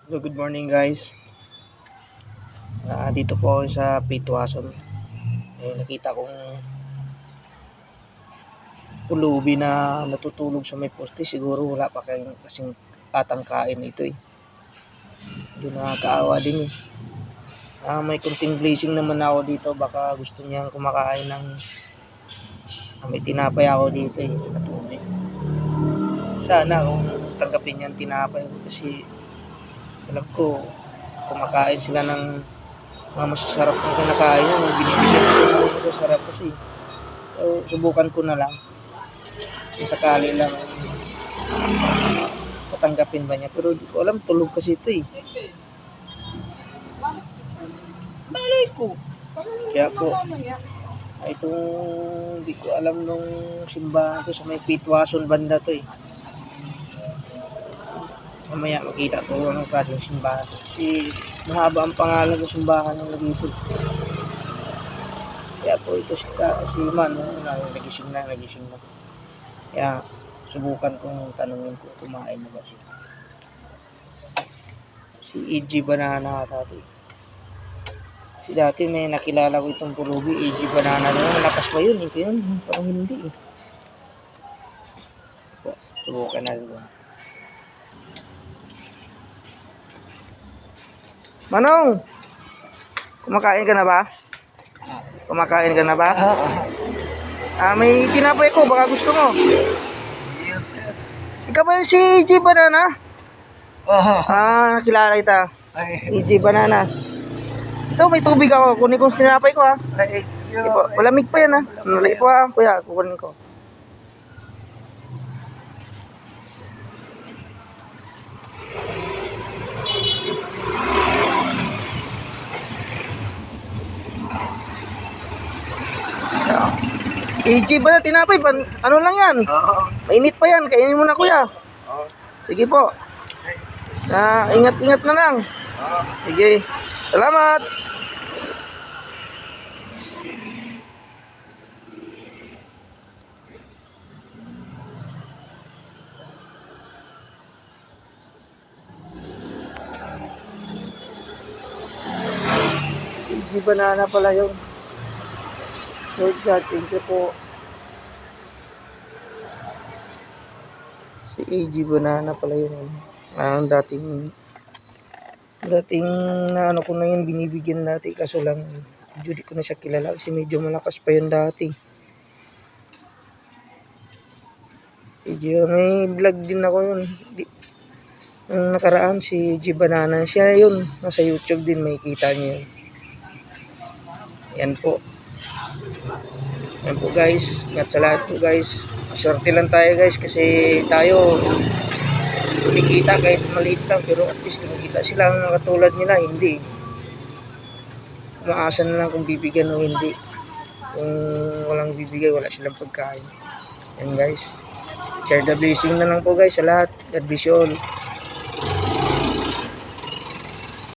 So good morning guys. Dito po ako sa Pitwason. Nakita kong pulubi na natutulog sa may poste. Siguro wala pa kasing atang kain ito eh. Hindi nakakaawa din eh. May kunting blessing naman ako dito. Baka gusto niyang kumakain ng may tinapay ako dito eh sa katubig. Sana kung tanggapin niyang tinapay ko kasi alam ko kumakain sila ng mga masasarap na kinakain yun. Binibigyan ko ng masasarap kasi. So, subukan ko na lang. Kung sakali lang patanggapin ba niya. Pero di ko alam, tulog kasi ito eh. Malay ko. Kaya po, itong di ko alam nung simbahan to sa may Pitwason banda to eh. Mamaya makita ko anong klaseng simbahan. Kasi mahaba ang pangalan ng simbahan ng dito. Kaya po ito si Man, nagising na. Kaya subukan kong tanungin kung kumain na ba siya. Si E.G. Banana dati. Si dati may nakilala ko itong pulubi, E.G. Banana na malakas pa yun. Ito yun, parang hindi eh. Subukan na ba. Manong! Kumakain ka na ba? Kumakain ka na ba? May tinapay ko, baka gusto mo. Ikaw ba yung si E.G. Banana? Nakilala kita. E.G. Banana. Ito, may tubig ako. Kunin ko sa tinapay ko ha. Malamig pa yan ha. Nalay po ha. Kuya, kukunin ko. E.G. ba na tinapay? Ano lang yan? Mainit pa yan. Kainin mo na kuya. Sige po. Ingat-ingat na lang. Sige. Salamat. E.G. Banana pala yun. Lord God, thank you po. Si E.G. Banana pala yun. Ang dating na ano ko na yun, binibigyan dati. Kaso lang, hindi ko na siya kilala kasi medyo malakas pa yun dati. E.G. May vlog din ako yun. Ang nakaraan si E.G. Banana. Siya yun. Nasa YouTube din, may kita niyo yun. Yan po. Yan po guys, ingat sa lahat po guys. Maswerte lang tayo guys kasi tayo kumikita kahit maliit lang pero at least kumikita sila ang katulad nila, hindi. Umaasa na lang kung bibigyan o hindi. Kung walang bibigay, wala silang pagkain. Yan guys. Share the blessing na lang po guys sa lahat. God bless you all.